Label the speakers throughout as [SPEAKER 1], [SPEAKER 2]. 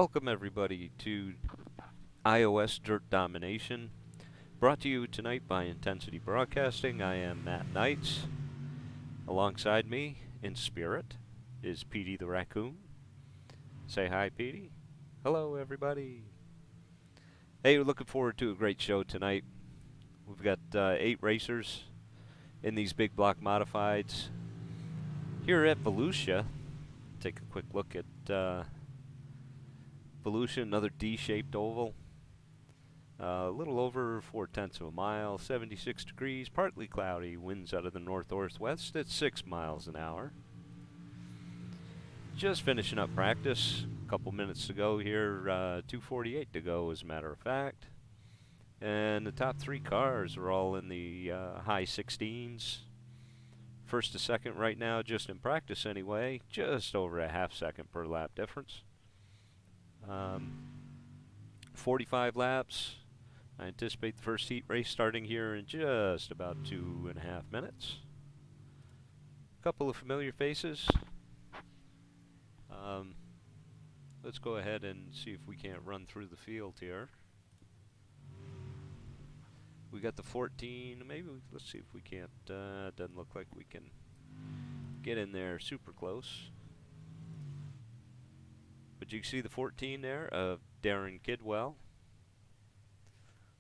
[SPEAKER 1] Welcome everybody to iOS Dirt Domination, brought to you tonight by Intensity Broadcasting. I am Matt Knights. Alongside me, in spirit, is Petey the Raccoon. Say hi, Petey. Hello, everybody. Hey, we're looking forward to a great show tonight. We've got 8 racers in these big block modifieds. Here at Volusia, take a quick look at Volusia, another D-shaped oval. A little over 4/10 of a mile, 76 degrees, partly cloudy, winds out of the north-northwest at 6 miles an hour. Just finishing up practice, a couple minutes to go here, 2:48 to go as a matter of fact. And the top 3 cars are all in the high 16s. First to second right now, just in practice anyway, just over a half second per lap difference. 45 laps. I anticipate the first heat race starting here in just about 2.5 minutes. A couple of familiar faces. Let's go ahead and see if we can't run through the field here. We got the 14. Let's see if we can't. Doesn't look like we can get in there super close. But you can see the 14 there of Darren Kidwell.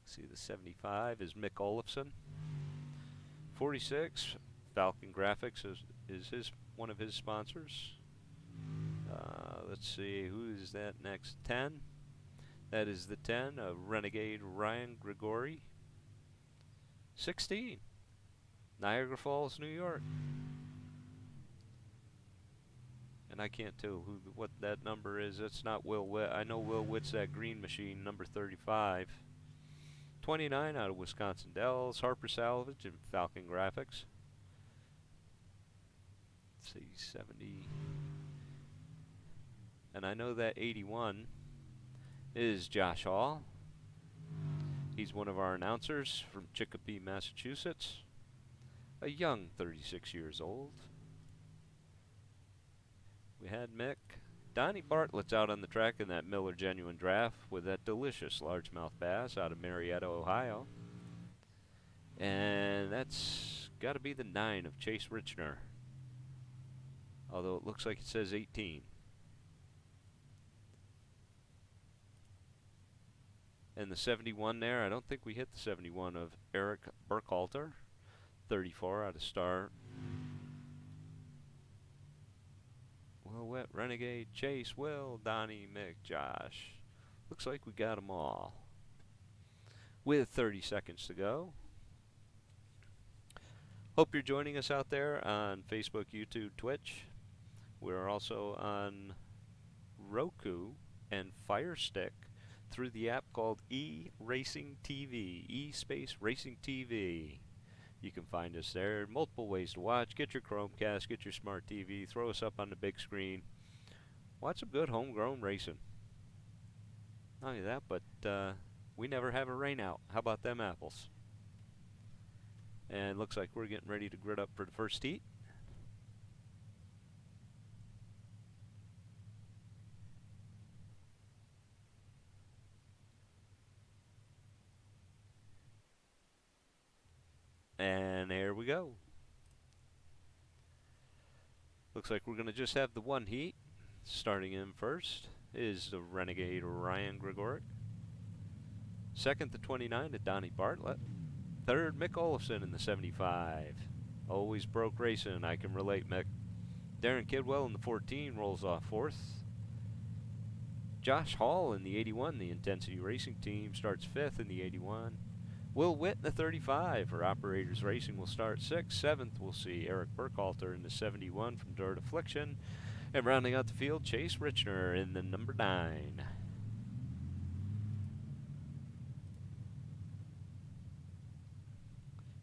[SPEAKER 1] See the 75 is Mick Olafson. 46, Falcon Graphics is one of his sponsors. Let's see, who is that next? 10. That is the 10 of Renegade Ryan Grigori. 16, Niagara Falls, New York. And I can't tell what that number is. That's not Will Witt. I know Will Witt's that green machine, number 35. 29 out of Wisconsin Dells, Harper Salvage and Falcon Graphics. Let's see, 70. And I know that 81 is Josh Hall. He's one of our announcers from Chicopee, Massachusetts. A young 36 years old. We had Mick. Donnie Bartlett's out on the track in that Miller Genuine Draft with that delicious largemouth bass out of Marietta, Ohio. And that's got to be the 9 of Chase Richner. Although it looks like it says 18. And the 71 there, I don't think we hit the 71 of Eric Burkhalter. 34 out of Star. Will Witt, Renegade, Chase, Will, Donnie, Mick, Josh. Looks like we got them all. With 30 seconds to go. Hope you're joining us out there on Facebook, YouTube, Twitch. We're also on Roku and Fire Stick through the app called E-Racing TV. E-Space Racing TV. You can find us there. Multiple ways to watch. Get your Chromecast, get your smart TV, throw us up on the big screen. Watch some good homegrown racing. Not only that, but we never have a rain out. How about them apples? And looks like we're getting ready to grid up for the first heat. And there we go. Looks like we're going to just have the one heat. Starting in first is the Renegade Ryan Grigoric. Second, the 29 to Donnie Bartlett. Third, Mick Olafson in the 75. Always broke racing, I can relate, Mick. Darren Kidwell in the 14 rolls off fourth. Josh Hall in the 81, the Intensity Racing team, starts fifth in the 81. Will Witt in the 35 for Operators Racing will start 6th. 7th, we'll see Eric Burkhalter in the 71 from Dirt Affliction. And rounding out the field, Chase Richner in the number 9.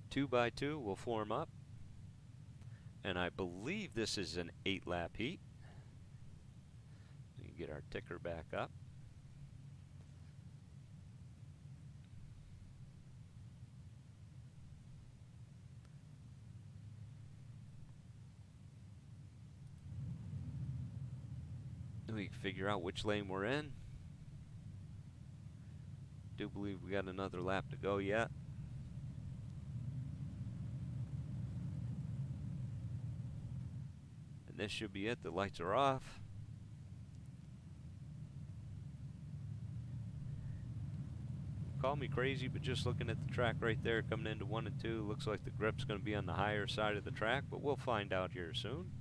[SPEAKER 1] Two by two will form up. And I believe this is an 8-lap heat. We can get our ticker back up. We can figure out which lane we're in. do believe we got another lap to go yet. And this should be it. The lights are off. Call me crazy, but just looking at the track right there coming into 1 and 2, looks like the grip's going to be on the higher side of the track, but we'll find out here soon.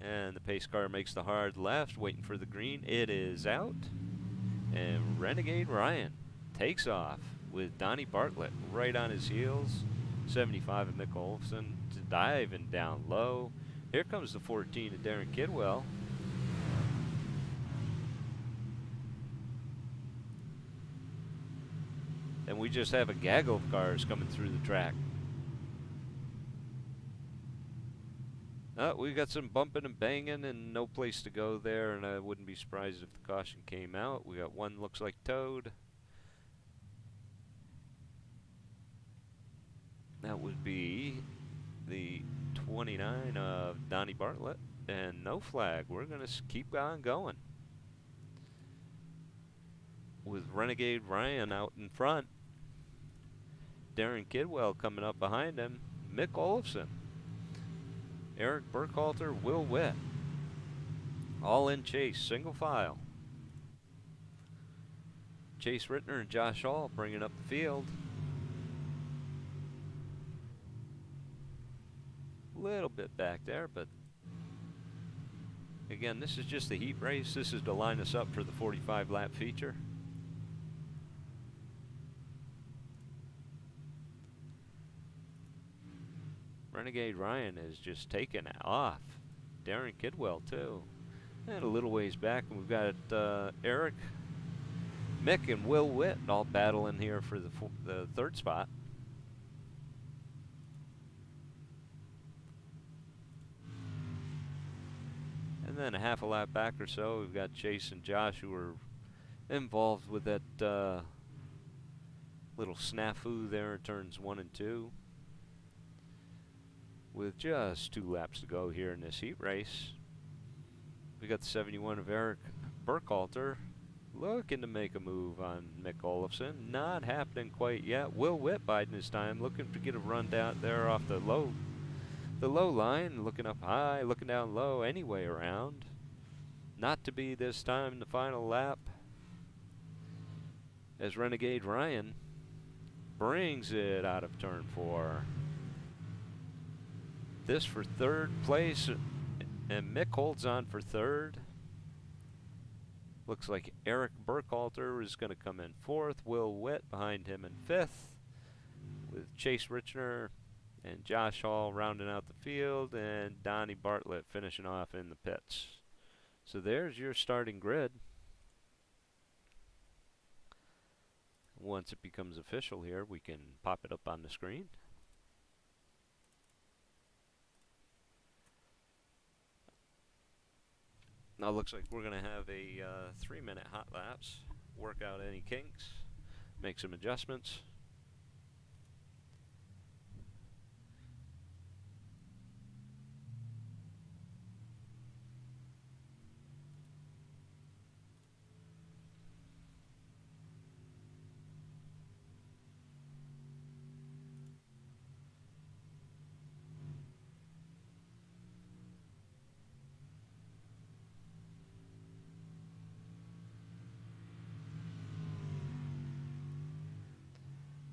[SPEAKER 1] And the pace car makes the hard left, waiting for the green. It is out. And Renegade Ryan takes off with Donnie Bartlett right on his heels. 75 of Mick Olofsson diving down low. Here comes the 14 of Darren Kidwell. And we just have a gaggle of cars coming through the track. We got some bumping and banging and no place to go there, and I wouldn't be surprised if the caution came out. We got one looks like towed. That would be the 29 of Donnie Bartlett, and no flag. We're going to keep on going with Renegade Ryan out in front. Darren Kidwell coming up behind him. Mick Olofsson, Eric Burkhalter, Will Witt, all in chase, single file. Chase Rittner and Josh Hall bringing up the field. A little bit back there, but again, this is just a heat race. This is to line us up for the 45 lap feature. Renegade Ryan is just taking off. Darren Kidwell too. And a little ways back, and we've got Eric, Mick, and Will Witt all battling here for the third spot. And then a half a lap back or so, we've got Chase and Josh who are involved with that little snafu there in turns 1 and 2. With just 2 laps to go here in this heat race. We got the 71 of Eric Burkhalter looking to make a move on Mick Olofsson. Not happening quite yet. Will Witt biding his time, looking to get a run down there off the low line, looking up high, looking down low, anyway around. Not to be this time in the final lap, as Renegade Ryan brings it out of turn 4. This for third place, and Mick holds on for third. Looks like Eric Burkhalter is going to come in 4th. Will Witt behind him in 5th, with Chase Rittner and Josh Hall rounding out the field, and Donnie Bartlett finishing off in the pits. So there's your starting grid. Once it becomes official here, we can pop it up on the screen. Now it looks like we're going to have a 3-minute hot laps, work out any kinks, make some adjustments.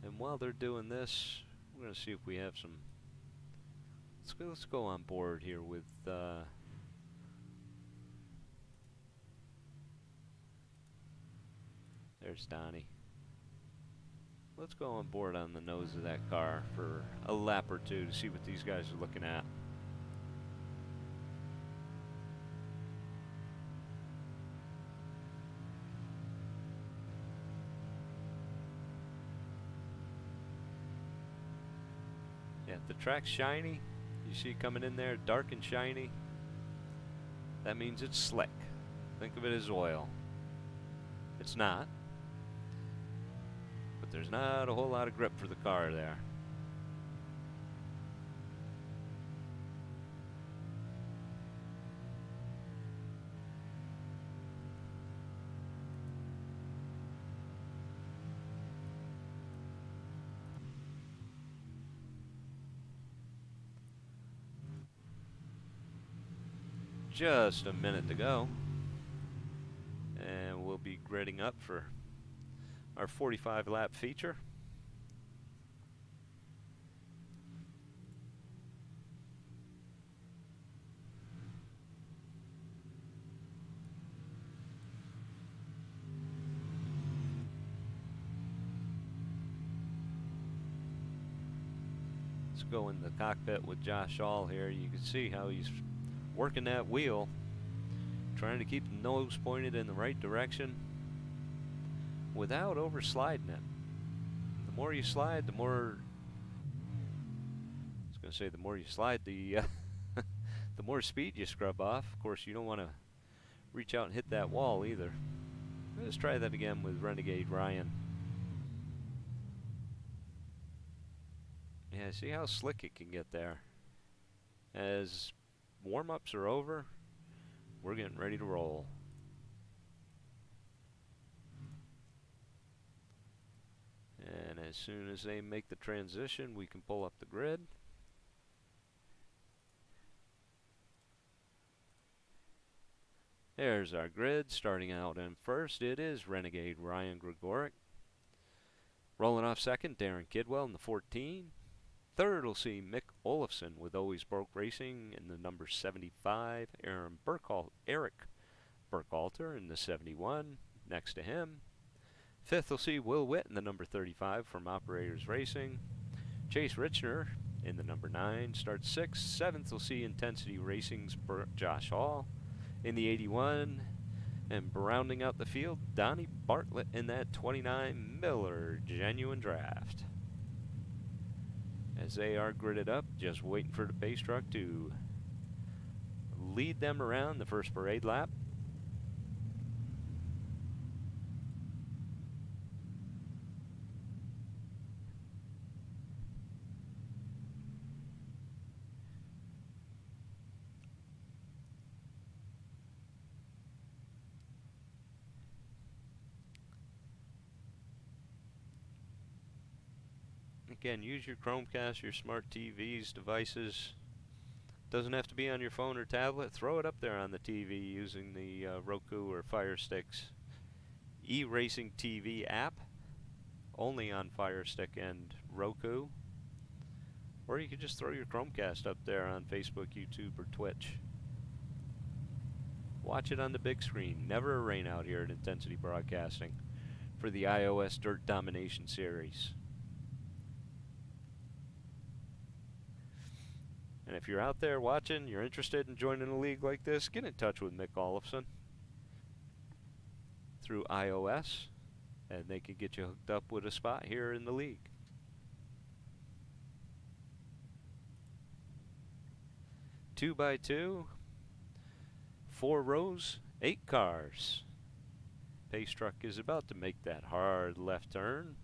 [SPEAKER 1] And while they're doing this, we're going to see if we have some. Let's go on board here with there's Donnie. Let's go on board on the nose of that car for a lap or two to see what these guys are looking at. Yeah, the track's shiny. You see it coming in there, dark and shiny. That means it's slick. Think of it as oil. It's not. But there's not a whole lot of grip for the car there. Just a minute to go. And we'll be gridding up for our 45 lap feature. Let's go in the cockpit with Josh Hall here. You can see how he's working that wheel, trying to keep the nose pointed in the right direction without oversliding it. The more you slide, the more, I was going to say, the more you slide, the the more speed you scrub off. Of course, you don't want to reach out and hit that wall either. Let's try that again with Renegade Ryan. Yeah, see how slick it can get there. As warm-ups are over, we're getting ready to roll. And as soon as they make the transition, we can pull up the grid. There's our grid. Starting out in first, it is Renegade Ryan Gregoric. Rolling off second, Darren Kidwell in the 14. Third, we'll see Mick Olafson with Always Broke Racing in the number 75. Eric Burkhalter in the 71 next to him. Fifth, we'll see Will Witt in the number 35 from Operators Racing. Chase Richner in the number 9 starts sixth. Seventh, we'll see Intensity Racing's Josh Hall in the 81. And rounding out the field, Donnie Bartlett in that 29 Miller Genuine Draft. As they are gridded up, just waiting for the base truck to lead them around the first parade lap. Again, use your Chromecast, your smart TVs, devices. Doesn't have to be on your phone or tablet. Throw it up there on the TV using the Roku or Fire Stick's e-racing TV app, only on Fire Stick and Roku. Or you could just throw your Chromecast up there on Facebook, YouTube, or Twitch. Watch it on the big screen. Never a rain out here at Intensity Broadcasting for the iOS Dirt Domination series. And if you're out there watching, you're interested in joining a league like this, get in touch with Mick Olafson through iOS, and they can get you hooked up with a spot here in the league. Two by two, 4 rows, 8 cars. Pace truck is about to make that hard left turn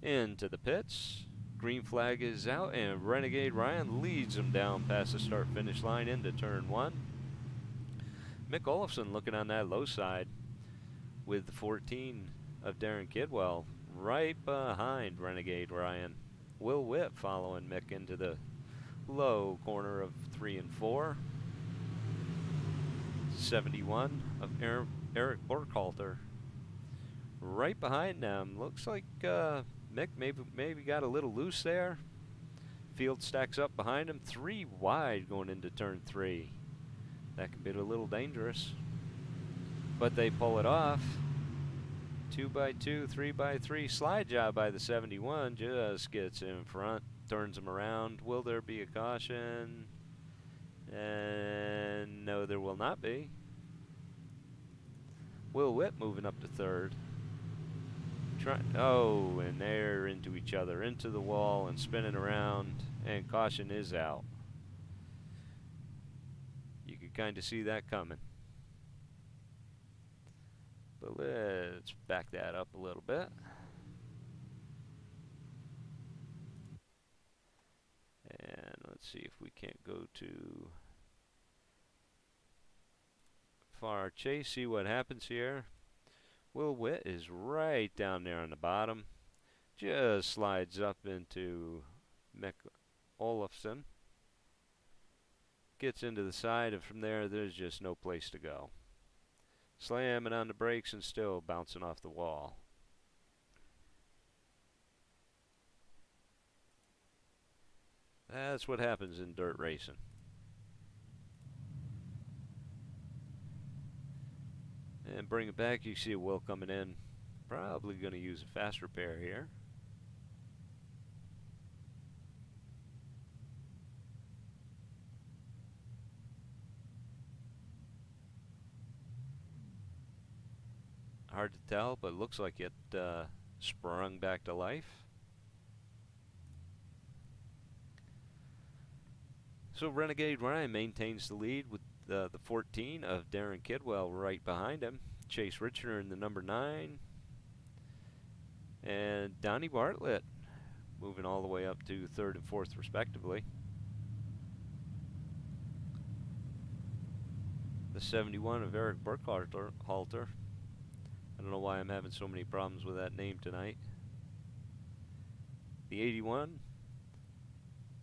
[SPEAKER 1] into the pits. Green flag is out, and Renegade Ryan leads them down past the start-finish line into turn 1. Mick Olafson looking on that low side with the 14 of Darren Kidwell right behind Renegade Ryan. Will Witt following Mick into the low corner of 3 and 4. 71 of Eric Burkhalter right behind them. Looks like Mick maybe got a little loose there. Field stacks up behind him, 3 wide going into turn 3. That can be a little dangerous, but they pull it off. 2 by 2, 3 by 3 slide job by the 71. Just gets in front, turns him around. Will there be a caution? And no, there will not be. Will Witt moving up to third. Oh, and they're into each other, into the wall and spinning around, and caution is out. You could kind of see that coming. So let's back that up a little bit. And let's see if we can't go to far chase, see what happens here. Will Witt is right down there on the bottom. Just slides up into Mick Olafson. Gets into the side, and from there, there's just no place to go. Slamming on the brakes and still bouncing off the wall. That's what happens in dirt racing. And bring it back, you see Will coming in. Probably going to use a fast repair here. Hard to tell, but looks like it sprung back to life. So Renegade Ryan maintains the lead with the 14 of Darren Kidwell right behind him. Chase Richner in the number 9. And Donnie Bartlett moving all the way up to 3rd and 4th respectively. The 71 of Eric Burkhalter. I don't know why I'm having so many problems with that name tonight. The 81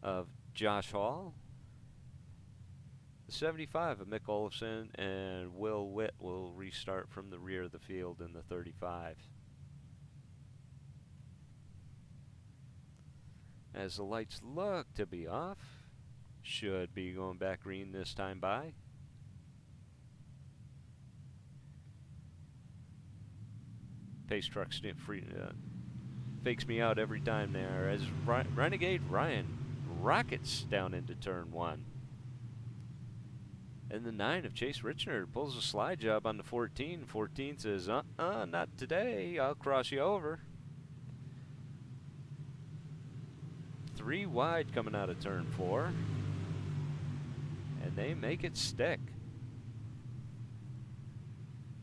[SPEAKER 1] of Josh Hall. The 75 of Mick Olafson, and Will Witt will restart from the rear of the field in the 35. As the lights look to be off, should be going back green this time by. Pace truck fakes me out every time there as Renegade Ryan rockets down into turn 1. And the 9 of Chase Richner pulls a slide job on the 14. 14 says, not today. I'll cross you over. 3 wide coming out of turn 4. And they make it stick.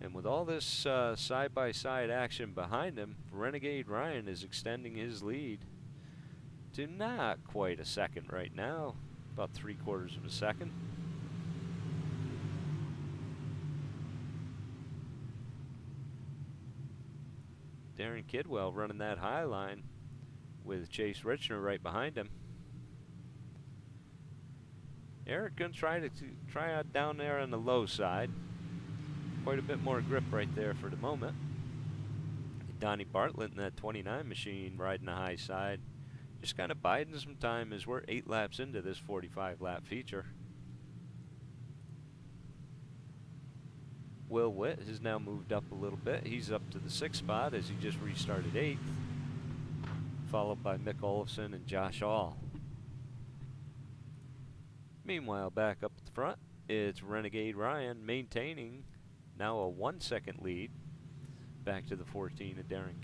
[SPEAKER 1] And with all this side-by-side action behind him, Renegade Ryan is extending his lead to not quite a second right now. About 3/4 of a second. Darren Kidwell running that high line with Chase Richner right behind him. Eric gonna try out down there on the low side. Quite a bit more grip right there for the moment. Donnie Bartlett in that 29 machine riding the high side. Just kind of biding some time as we're 8 laps into this 45-lap feature. Will Witt has now moved up a little bit. He's up to the 6th spot as he just restarted 8th. Followed by Mick Olafson and Josh Hall. Meanwhile, back up at the front, it's Renegade Ryan maintaining now a 1-second lead. Back to the 14 of Darren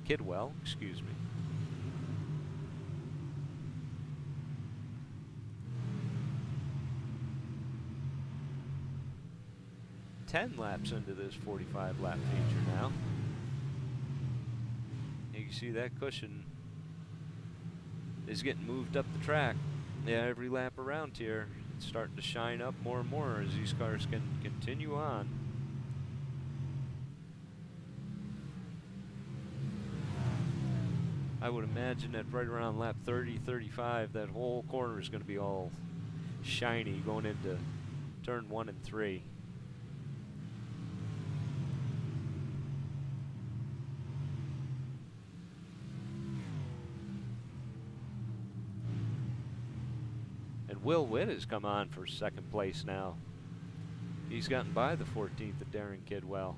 [SPEAKER 1] Kidwell, excuse me. Ten laps into this 45-lap feature now. You can see that cushion is getting moved up the track. Yeah, every lap around here, it's starting to shine up more and more as these cars can continue on. I would imagine that right around lap 30, 35, that whole corner is going to be all shiny going into turn 1 and 3. And Will Witt has come on for 2nd place now. He's gotten by the 14th of Darren Kidwell.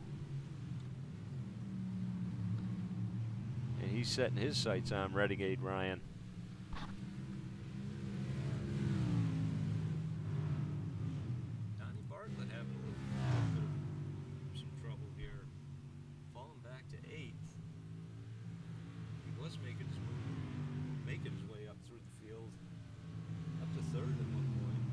[SPEAKER 1] And he's setting his sights on Renegade Ryan. Donnie Bartlett having a little bit of some trouble here. Falling back to 8th. He was making his way up through the field. Up to 3rd at one point.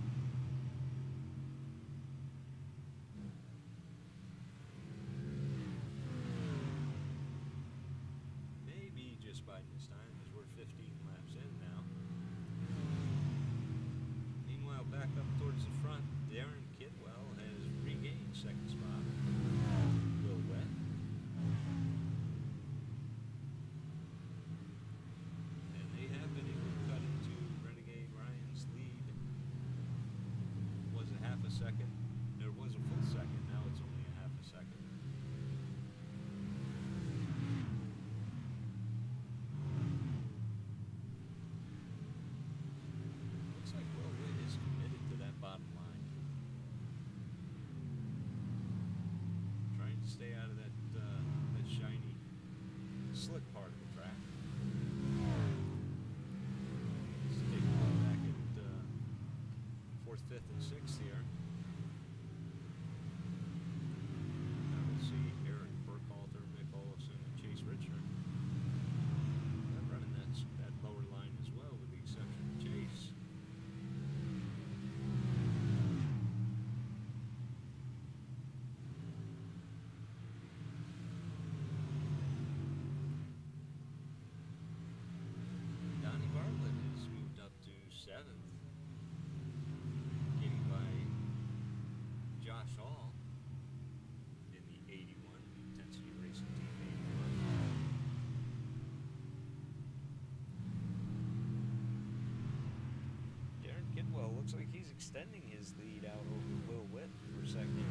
[SPEAKER 1] extending his lead out over Will Witt for second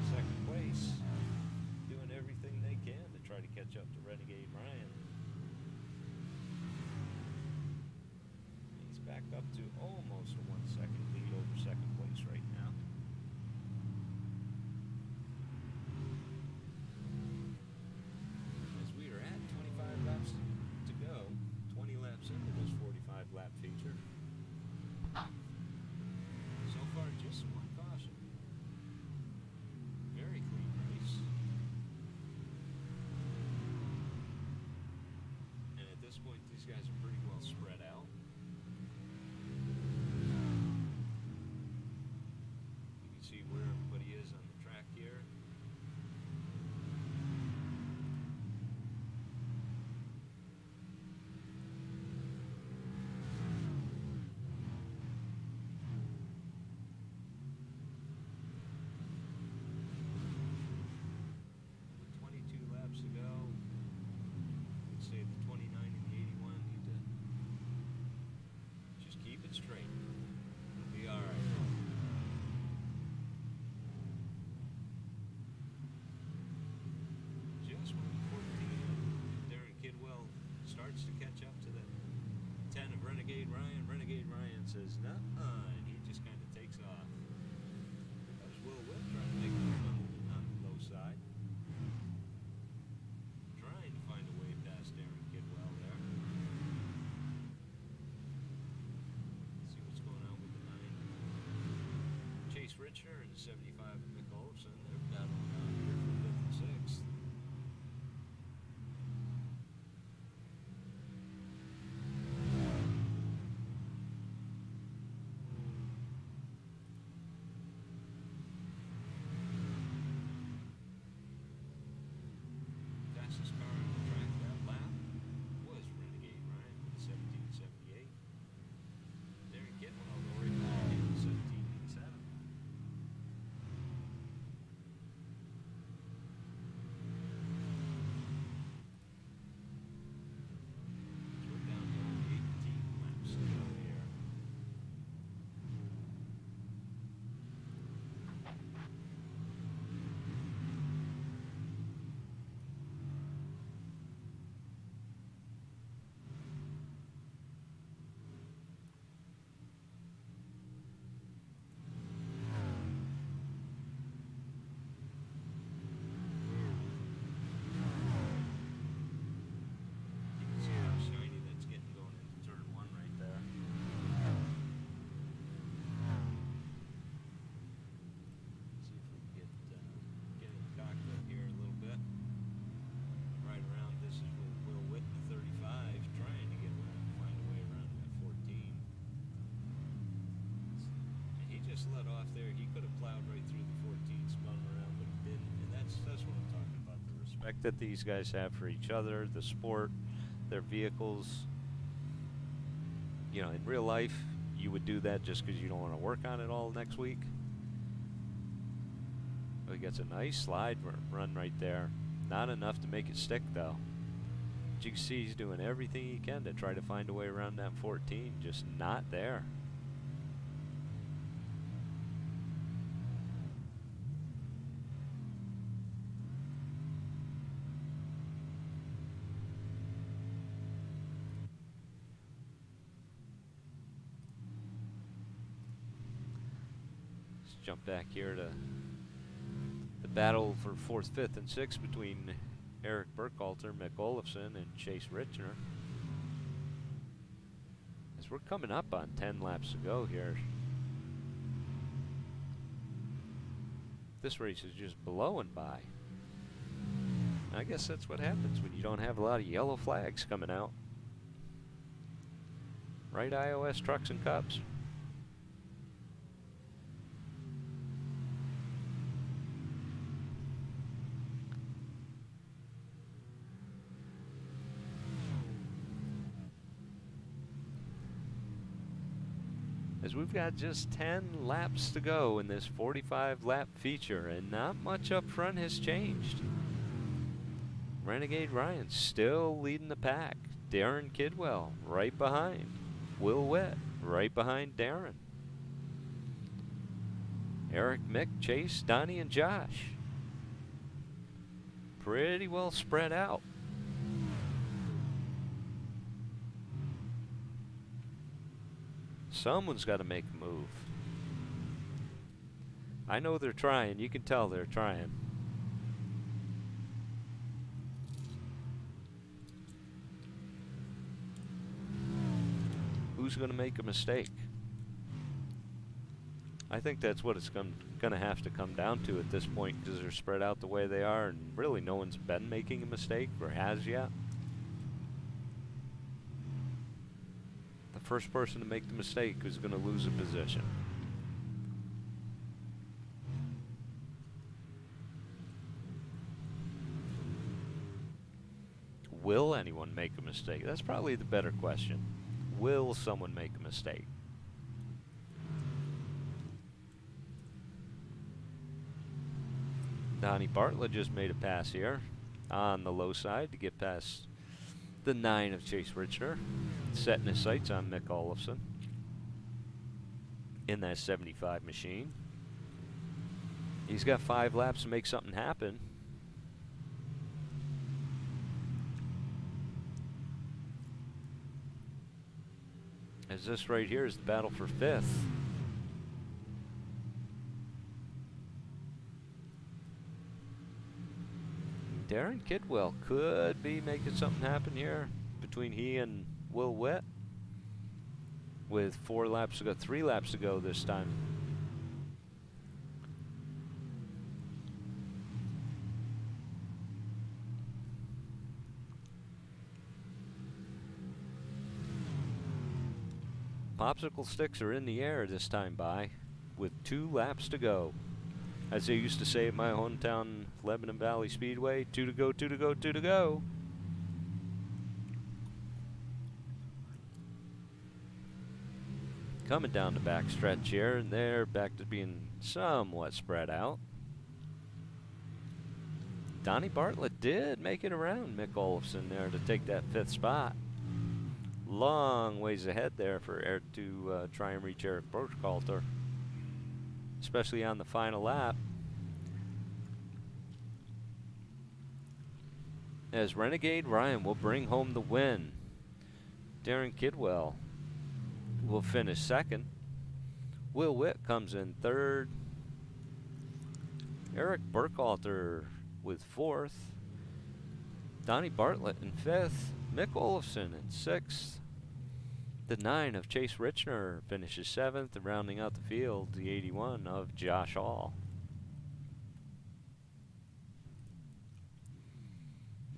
[SPEAKER 1] place, doing everything they can to try to catch up to Renegade Ryan. He's back up to almost a 1 second lead over second place right now. As we are at 25 laps to go, 20 laps into this 45 lap feature. So far, just one caution. Very clean race. And at this point, these guys are pretty well spread out. You can see where everybody is on the track here. To catch up to the 10 of Renegade Ryan. Renegade Ryan says, nuh-uh, and he just kind of takes off. That was Will Witt trying to make a move on the low side. Trying to find a way past Darren Kidwell there. Let's see what's going on with the 9. Chase Richner and the 75 of Mick Olafson. They're battling out here for 5th and 6th. Let off there. He could have plowed right through the 14, spun around, but he didn't. And that's what I'm talking about, the respect that these guys have for each other, the sport, their vehicles. You know, in real life, you would do that just because you don't want to work on it all next week. Oh, he gets a nice slide run right there. Not enough to make it stick, though. But you can see he's doing everything he can to try to find a way around that 14, just not there. Jump back here to the battle for 4th, 5th, and 6th between Eric Burkhalter, Mick Olafson, and Chase Richner. As we're coming up on 10 laps to go here. This race is just blowing by. I guess that's what happens when you don't have a lot of yellow flags coming out. Right, iOS trucks and Cubs? As we've got just 10 laps to go in this 45 lap feature, and not much up front has changed. Renegade Ryan still leading the pack. Darren Kidwell right behind. Will Witt right behind Darren. Eric, Mick, Chase, Donnie, and Josh. Pretty well spread out. Someone's got to make a move. I know they're trying. You can tell they're trying. Who's going to make a mistake? I think that's what it's going to have to come down to at this point, because they're spread out the way they are, and really no one's been making a mistake or has yet. The first person to make the mistake is going to lose a position. Will anyone make a mistake? That's probably the better question. Will someone make a mistake? Donnie Bartlett just made a pass here on the low side to get past the 9 of Chase Richner, setting his sights on Mick Olofsson in that 75 machine. He's got 5 laps to make something happen. As this right here is the battle for 5th. Darren Kidwell could be making something happen here between he and Will Witt, with 4 laps to go, 3 laps to go this time. Popsicle sticks are in the air this time by, with 2 laps to go. As they used to say at my hometown, Lebanon Valley Speedway, 2 to go, 2 to go, 2 to go. Coming down the back stretch here, and they're back to being somewhat spread out. Donnie Bartlett did make it around Mick Olofsson there to take that 5th spot. Long ways ahead there for Eric to try and reach Eric Burkhalter, especially on the final lap. As Renegade Ryan will bring home the win. Darren Kidwell will finish 2nd. Will Witt comes in 3rd. Eric Burkhalter with 4th. Donnie Bartlett in 5th. Mick Olofsson in 6th. The 9 of Chase Richner finishes 7th, and rounding out the field, the 81 of Josh Hall.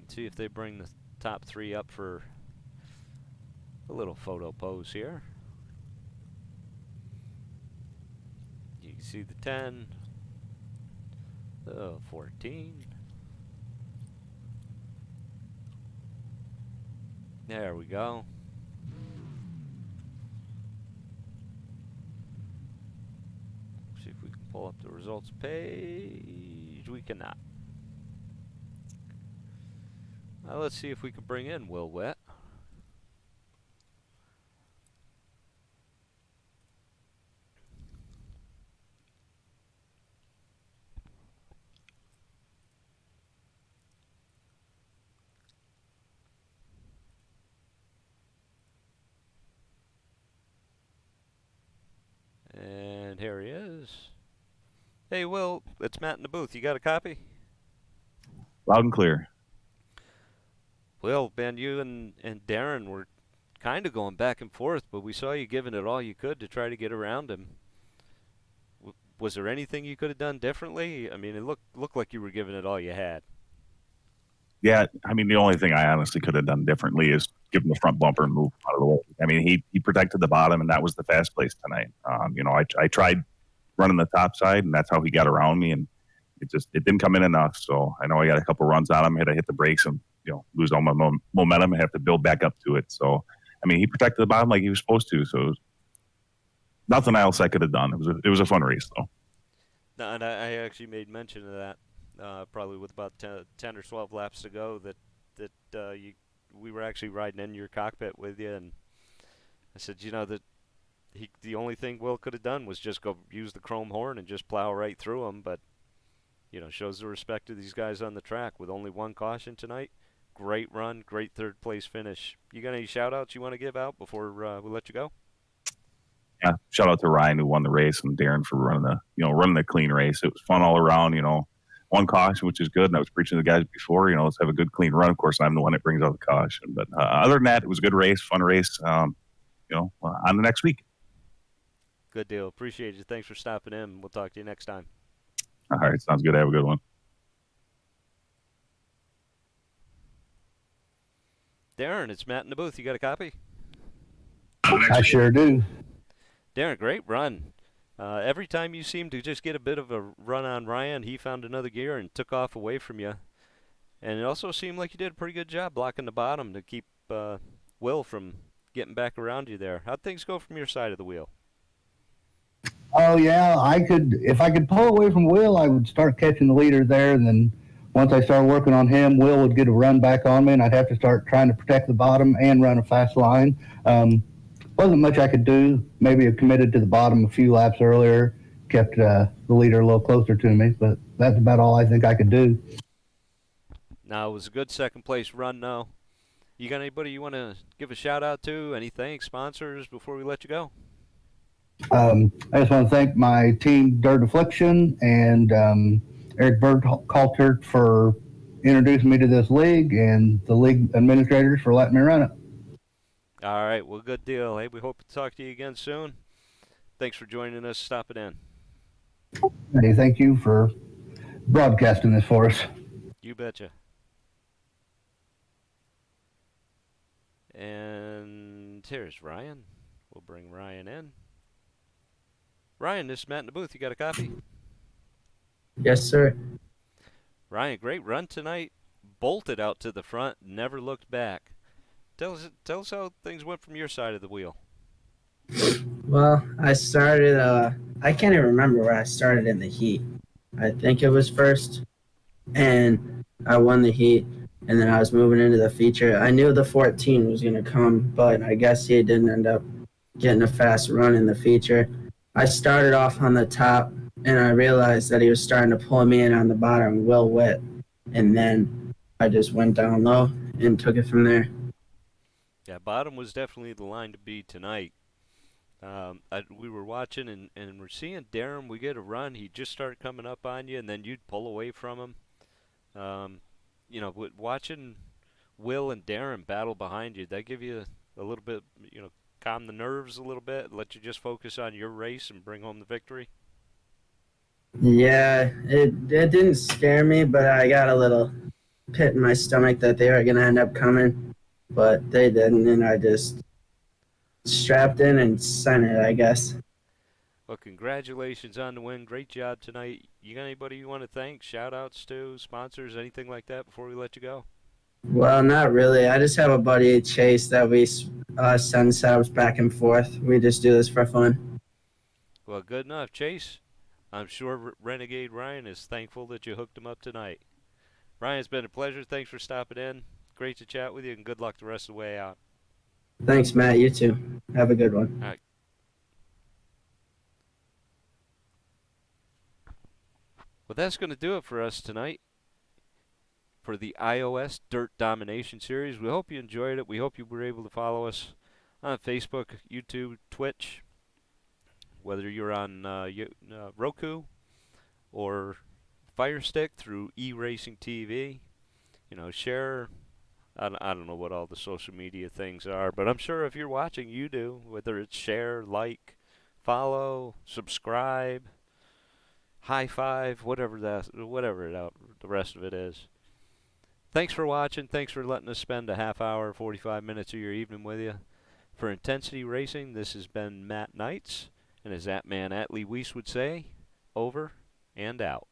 [SPEAKER 1] Let's see if they bring the top 3 up for a little photo pose here. You can see the 10, the 14. There we go. See if we can pull up the results page. We cannot. Let's see if we can bring in Will Witt. And here he is. Hey, Will, it's Matt in the booth. You got a copy?
[SPEAKER 2] Loud and clear.
[SPEAKER 1] Well, Ben, you and Darren were kind of going back and forth, but we saw you giving it all you could to try to get around him. Was there anything you could have done differently? I mean, it looked like you were giving it all you had.
[SPEAKER 2] Yeah, I mean, the only thing I honestly could have done differently is give him the front bumper and move out of the way. I mean, he protected the bottom, and that was the fast place tonight. You know, I tried running the top side, and that's how he got around me, and it didn't come in enough. So I know I got a couple runs on him, had to hit the brakes and lose all my momentum and have to build back up to it. So I mean, he protected the bottom like he was supposed to. So nothing else I could have done. It was a fun race though.
[SPEAKER 1] No, and I actually made mention of that. Probably with about 10 or 12 laps to go, we were actually riding in your cockpit with you, and I said, that the only thing Will could have done was just go use the chrome horn and just plow right through him. But shows the respect of these guys on the track with only one caution tonight. Great run, great third place finish. You got any shout outs you want to give out before we let you go?
[SPEAKER 2] Yeah, shout out to Ryan who won the race and Darren for running the clean race. It was fun all around. One caution, which is good. And I was preaching to the guys before. Let's have a good clean run. Of course, I'm the one that brings out the caution. But other than that, it was a good race, fun race. On the next week.
[SPEAKER 1] Good deal. Appreciate you. Thanks for stopping in. We'll talk to you next time.
[SPEAKER 2] All right, sounds good. Have a good one.
[SPEAKER 1] Darren, it's Matt in the booth. You got a copy?
[SPEAKER 3] I sure do.
[SPEAKER 1] Darren, great run. Every time you seem to just get a bit of a run on Ryan, he found another gear and took off away from you. And it also seemed like you did a pretty good job blocking the bottom to keep Will from getting back around you there. How'd things go from your side of the wheel?
[SPEAKER 3] Oh yeah, if I could pull away from Will, I would start catching the leader there, and then once I started working on him, Will would get a run back on me, and I'd have to start trying to protect the bottom and run a fast line. Wasn't much I could do. Maybe I committed to the bottom a few laps earlier, kept the leader a little closer to me, but that's about all I think I could do.
[SPEAKER 1] Now, it was a good second place run now. You got anybody you want to give a shout out to? Any thanks, sponsors, before we let you go?
[SPEAKER 3] I just want to thank my team, Dirt Affliction, and Eric Burkhalter for introducing me to this league, and the league administrators for letting me run it.
[SPEAKER 1] All right, well, good deal. Hey, we hope to talk to you again soon. Thanks for joining us. Stop it in.
[SPEAKER 3] Hey, thank you for broadcasting this for us.
[SPEAKER 1] You betcha. And here's Ryan. We'll bring Ryan in. Ryan, this is Matt in the booth. You got a copy?
[SPEAKER 4] Yes, sir.
[SPEAKER 1] Ryan, great run tonight. Bolted out to the front, never looked back. Tell us how things went from your side of the wheel.
[SPEAKER 4] Well, I started, I can't even remember where I started in the heat. I think it was first, and I won the heat, and then I was moving into the feature. I knew the 14 was going to come, but I guess he didn't end up getting a fast run in the feature. I started off on the top, and I realized that he was starting to pull me in on the bottom well wet, and then I just went down low and took it from there.
[SPEAKER 1] Yeah, bottom was definitely the line to be tonight. We were watching and we're seeing Darren. We get a run. He'd just start coming up on you, and then you'd pull away from him. Watching Will and Darren battle behind you, that give you a little bit, calm the nerves a little bit, let you just focus on your race and bring home the victory?
[SPEAKER 4] Yeah, it didn't scare me, but I got a little pit in my stomach that they were going to end up coming, but they didn't, and I just strapped in and sent it, I guess.
[SPEAKER 1] Well, congratulations on the win. Great job tonight. You got anybody you want to thank? Shout-outs to, sponsors, anything like that before we let you go?
[SPEAKER 4] Well, not really. I just have a buddy, Chase, that we send subs back and forth. We just do this for fun.
[SPEAKER 1] Well, good enough. Chase, I'm sure Renegade Ryan is thankful that you hooked him up tonight. Ryan, it's been a pleasure. Thanks for stopping in. Great to chat with you, and good luck the rest of the way out.
[SPEAKER 4] Thanks, Matt. You too. Have a good one.
[SPEAKER 1] All right. Well, that's going to do it for us tonight for the iOS Dirt Domination series. We hope you enjoyed it. We hope you were able to follow us on Facebook, YouTube, Twitch, whether you're on Roku or Fire Stick through eRacing TV. Share. I don't know what all the social media things are, but I'm sure if you're watching, you do. Whether it's share, like, follow, subscribe, high five, whatever the rest of it is. Thanks for watching. Thanks for letting us spend a half hour, 45 minutes of your evening with you. For Intensity Racing, this has been Matt Knights, and as that man Atlee Weiss would say, over and out.